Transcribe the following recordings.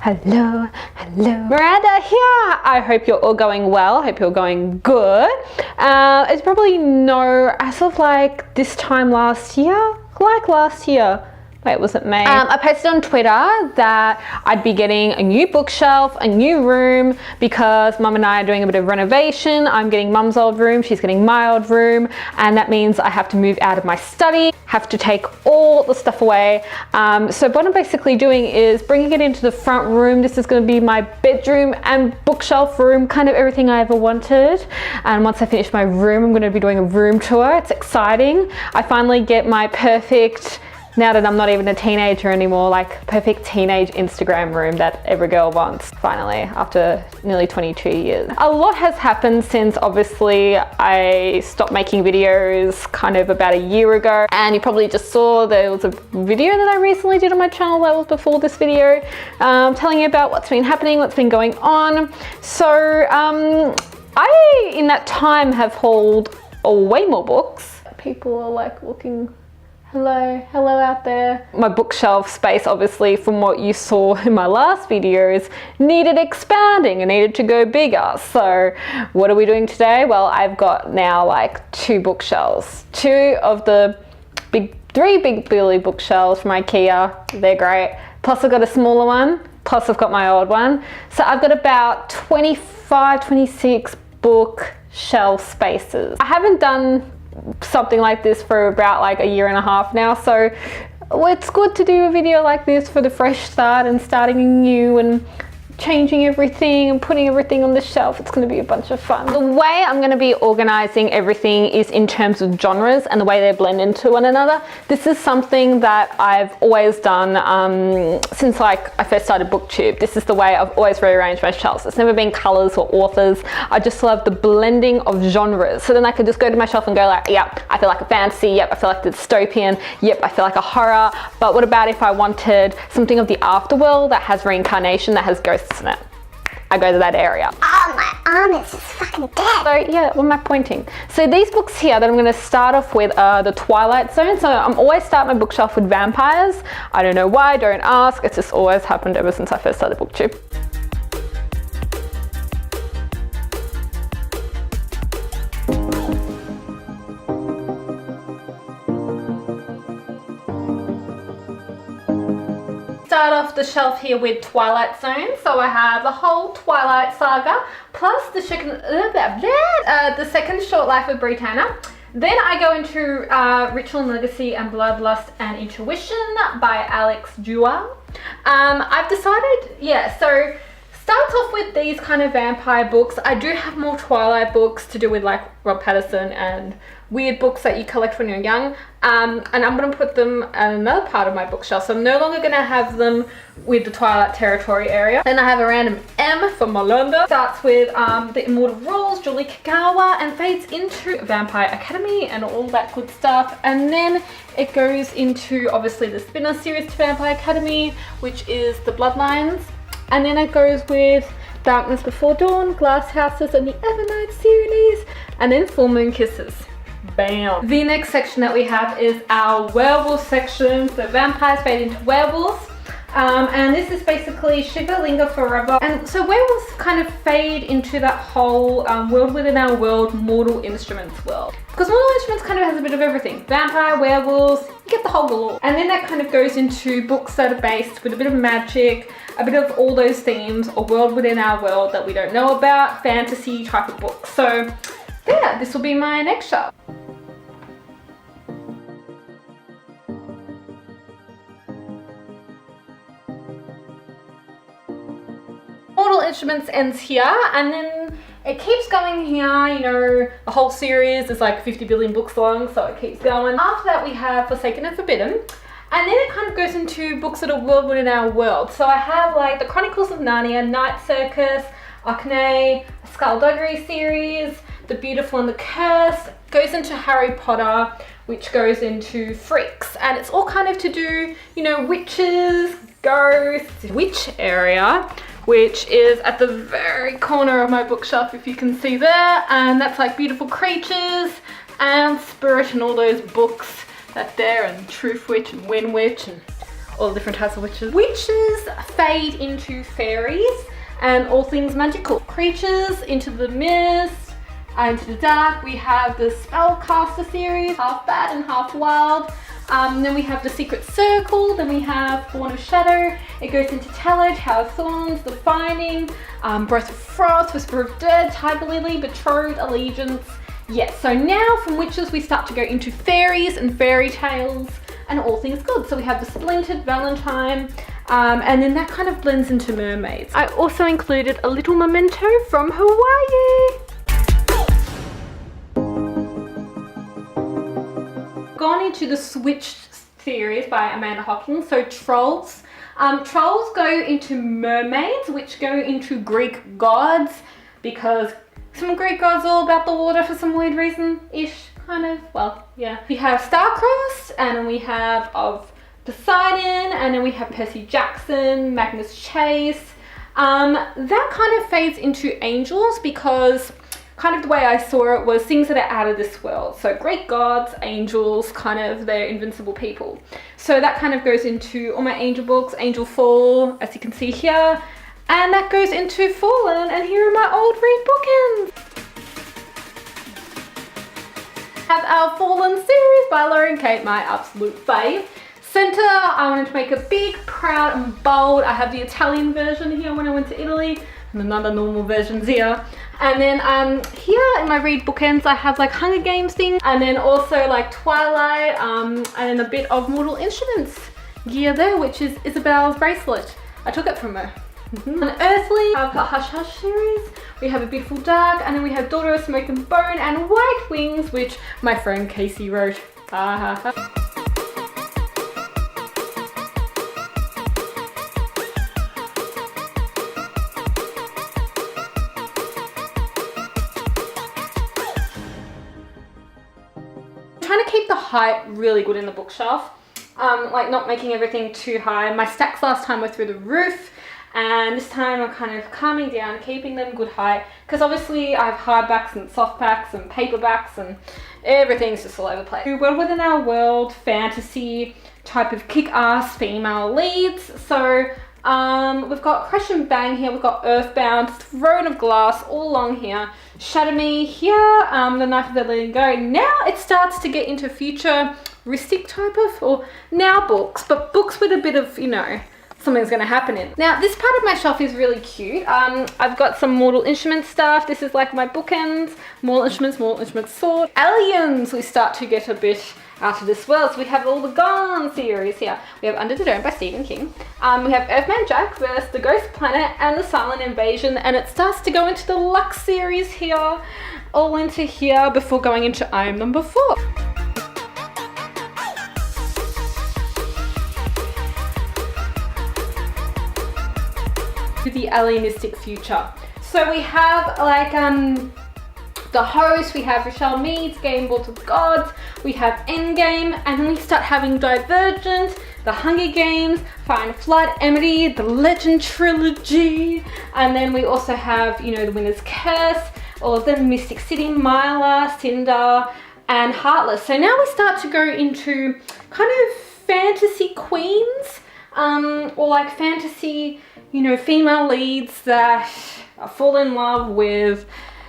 Hello, Miranda here. I hope you're all going well. I hope you're going good. It's probably no, as of like this time last year, wait, was it May? I posted on Twitter that I'd be getting a new bookshelf, a new room, because Mum and I are doing a bit of renovation. I'm getting Mum's old room, she's getting my old room, and that means I have to move out of my study, have to take all the stuff away. So what I'm basically doing is bringing it into the front room. This is going to be my bedroom and bookshelf room, kind of everything I ever wanted. And once I finish my room, I'm going to be doing a room tour. It's exciting. I finally get my perfect, now that I'm not even a teenager anymore, like perfect teenage Instagram room that every girl wants, finally, after nearly 22 years. A lot has happened since obviously I stopped making videos kind of about a year ago, and you probably just saw there was a video that I recently did on my channel that was before this video, telling you about what's been happening, what's been going on. So I, in that time, have hauled way more books. People are like looking, hello out there. My bookshelf space, obviously, from what you saw in my last videos, needed expanding and needed to go bigger. So what are we doing today? Well, I've got now like 2 bookshelves. 2 of the three big Billy bookshelves from IKEA. They're great. Plus I've got a smaller one. Plus I've got my old one. So I've got about 25, 26 bookshelf spaces. I haven't done something like this for about like a year and a half now, so it's good to do a video like this for the fresh start and starting new and changing everything and putting everything on the shelf. It's going to be a bunch of fun. The way I'm going to be organizing everything is in terms of genres and the way they blend into one another. This is something that I've always done since like I first started BookTube. This is the way I've always rearranged my shelves. It's never been colors or authors. I just love the blending of genres. So then I could just go to my shelf and go like, yep, I feel like a fantasy. Yep, I feel like the dystopian. Yep, I feel like a horror. But what about if I wanted something of the afterworld that has reincarnation, that has ghosts in it? I go to that area. Oh, my arm is just fucking dead. So yeah, what am I pointing? So these books here that I'm going to start off with are the Twilight Zone. So I'm always start my bookshelf with vampires. I don't know why, don't ask. It's just always happened ever since I first started BookTube. Start off the shelf here with Twilight Zone. So I have the whole Twilight saga plus the second short life of Britannia. Then I go into Ritual and Legacy and Bloodlust and Intuition by Alex Dewar. I've decided, yeah, so starts off with these kind of vampire books. I do have more Twilight books to do with like Rob Patterson and weird books that you collect when you're young, and I'm going to put them in another part of my bookshelf. So I'm no longer going to have them with the Twilight territory area. Then I have a random M for Melinda. Starts with The Immortal Rules, Julie Kagawa, and fades into Vampire Academy and all that good stuff. And then it goes into obviously the spin-off series to Vampire Academy, which is The Bloodlines. And then it goes with Darkness Before Dawn, Glass Houses, and the Evernight series, and then Full Moon Kisses. Bam. The next section that we have is our werewolf section. So vampires fade into werewolves. And this is basically Shiver, Linger Forever. And so werewolves kind of fade into that whole world within our world, Mortal Instruments world. Because Mortal Instruments kind of has a bit of everything. Vampire, werewolves, you get the whole galore. And then that kind of goes into books that are based with a bit of magic, a bit of all those themes, a world within our world that we don't know about, fantasy type of books. So yeah, this will be my next shelf. Mortal Instruments ends here, and then it keeps going here. You know, the whole series is like 50 billion books long, so it keeps going. After that we have Forsaken and Forbidden, and then it kind of goes into books that are world within our world. So I have like the Chronicles of Narnia, Night Circus, Arcane, Skullduggery series, The Beautiful and the Cursed, goes into Harry Potter, which goes into Freaks, and it's all kind of to do, you know, witches, ghosts, witch area, which is at the very corner of my bookshelf, if you can see there, and that's like Beautiful Creatures and Spirit and all those books that there, and Truth Witch and Wind Witch and all the different types of witches. Witches fade into fairies and all things magical. Creatures into the mist, into the dark. We have the Spellcaster series, half bad and half wild. Then we have the Secret Circle, then we have Born of Shadow. It goes into Tallow, Tower of Thorns, The Finding, Breath of Frost, Whisper of Dead, Tiger Lily, Betrothed, Allegiance. Yes, so now from witches we start to go into fairies and fairy tales and all things good. So we have the Splintered, Valentine, and then that kind of blends into mermaids. I also included a little memento from Hawaii. Gone into the Switched series by Amanda Hocking. So trolls. Trolls go into mermaids, which go into Greek gods, because some Greek gods all about the water for some weird reason-ish, kind of. Well, yeah. We have Starcrossed, and then we have of Poseidon, and then we have Percy Jackson, Magnus Chase. That kind of fades into angels because kind of the way I saw it was things that are out of this world. So Greek gods, angels, kind of they're invincible people. So that kind of goes into all my angel books, Angel Fall, as you can see here. And that goes into Fallen, and here are my old read bookends. Have our Fallen series by Lauren Kate, my absolute fave. Center, I wanted to make a big, proud and bold. I have the Italian version here when I went to Italy, and another normal versions here. And then here in my read bookends, I have like Hunger Games things, and then also like Twilight, and then a bit of Mortal Instruments gear there, which is Isabel's bracelet. I took it from her. Unearthly, I've got Hush Hush series, we have A Beautiful Dark, and then we have Daughter of Smoke and Bone and White Wings, which my friend Casey wrote. Trying to keep the height really good in the bookshelf, like not making everything too high. My stacks last time were through the roof, and this time I'm kind of calming down, keeping them good height, because obviously I have hardbacks and softbacks and paperbacks and everything's just all over the place. World Within Our World, fantasy type of kick-ass female leads. So we've got Crash and Bang here, we've got Earthbound, Throne of Glass all along here, Shatter Me here, The Knife of the Letting Go. Now it starts to get into futuristic type of, or now books, but books with a bit of, you know, something's going to happen in. Now this part of my shelf is really cute. I've got some Mortal Instruments stuff. This is like my bookends, Mortal Instruments Sword. Aliens, we start to get a bit out of this world. So we have all the Gone series here. We have Under the Dome by Stephen King. We have Earthman Jack versus the Ghost Planet and the Silent Invasion, and it starts to go into the Lux series here, all into here before going into I Am Number 4. To the alienistic future. So we have like The Host, we have Rochelle Mead's Game Vault of Gods, we have Endgame, and then we start having Divergent, The Hunger Games, Fire and Flood, Amity, The Legend Trilogy, and then we also have, you know, The Winner's Curse, all of them, Mystic City, Myla, Cinder, and Heartless. So now we start to go into kind of fantasy queens, or like fantasy, you know, female leads that fall in love with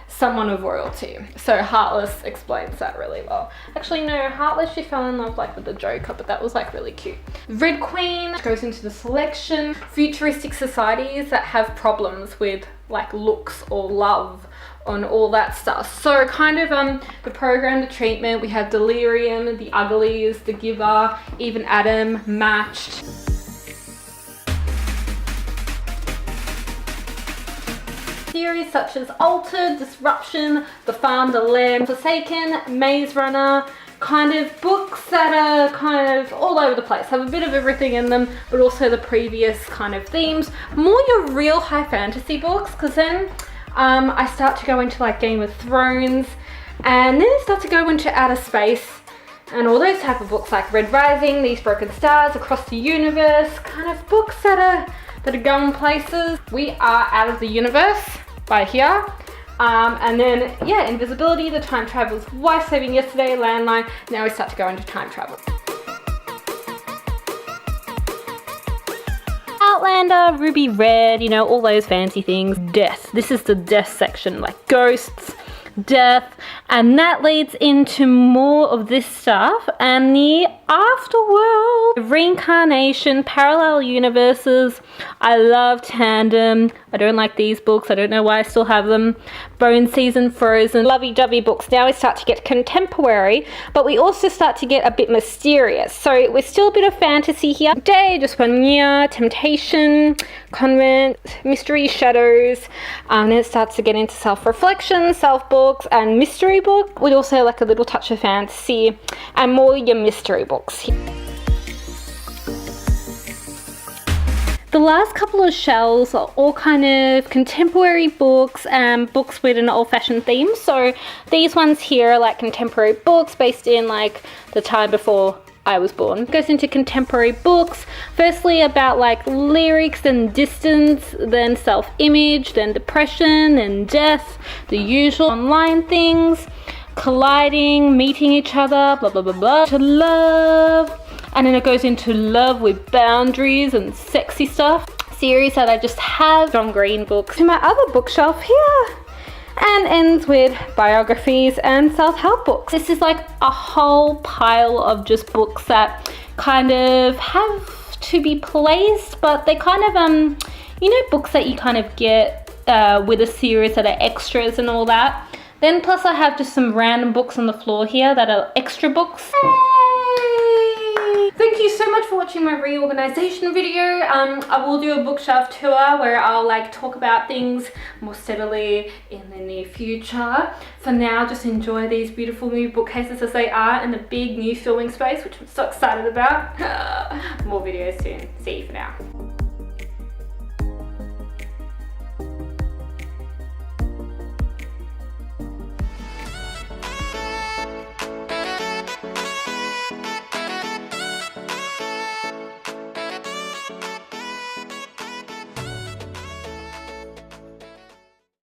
someone of royalty. So Heartless explains that really well. Actually no, Heartless, she fell in love like with the Joker, but that was like really cute. Red Queen goes into the selection. Futuristic societies that have problems with like looks or love and all that stuff. So kind of the program, the treatment, we have Delirium, The Uglies, The Giver, Even Adam, Matched. Series such as Altered, Disruption, The Farm, The Lamb, Forsaken, Maze Runner, kind of books that are kind of all over the place, have a bit of everything in them, but also the previous kind of themes. More your real high fantasy books, because then I start to go into like Game of Thrones, and then I start to go into outer space and all those type of books like Red Rising, These Broken Stars, Across the Universe, kind of books that are going places. We Are Out of the Universe by here. And then, yeah, Invisibility, The Time Traveler's Wife, Saving Yesterday, Landline. Now we start to go into time travel. Outlander, Ruby Red, you know, all those fancy things. Death. This is the death section, like ghosts, death, and that leads into more of this stuff and the afterworld, reincarnation, parallel universes. I love Tandem. I don't like these books. I don't know why I still have them. Bone Season, Frozen, lovey-dovey books. Now we start to get contemporary, but we also start to get a bit mysterious. So we're still a bit of fantasy here. Day, Just 1 Year, Temptation, Convent, Mystery, Shadows. Then it starts to get into self-reflection, self-books, and mystery book. We also like a little touch of fantasy and more your mystery books. The last couple of shelves are all kind of contemporary books and books with an old-fashioned theme. So these ones here are like contemporary books based in like the time before I was born. It goes into contemporary books, firstly about like lyrics and distance, then self-image, then depression, then death, the usual online things, colliding, meeting each other, blah blah blah blah, to love. And then it goes into love with boundaries and sexy stuff. Series that I just have. John Green books. To my other bookshelf here. And ends with biographies and self-help books. This is like a whole pile of just books that kind of have to be placed, but they kind of, you know, books that you kind of get with a series that are extras and all that. Then plus I have just some random books on the floor here that are extra books. Thank you so much for watching my reorganization video. I will do a bookshelf tour where I'll like talk about things more steadily in the near future. For now, just enjoy these beautiful new bookcases as they are in the big new filming space, which I'm so excited about. More videos soon. See you for now.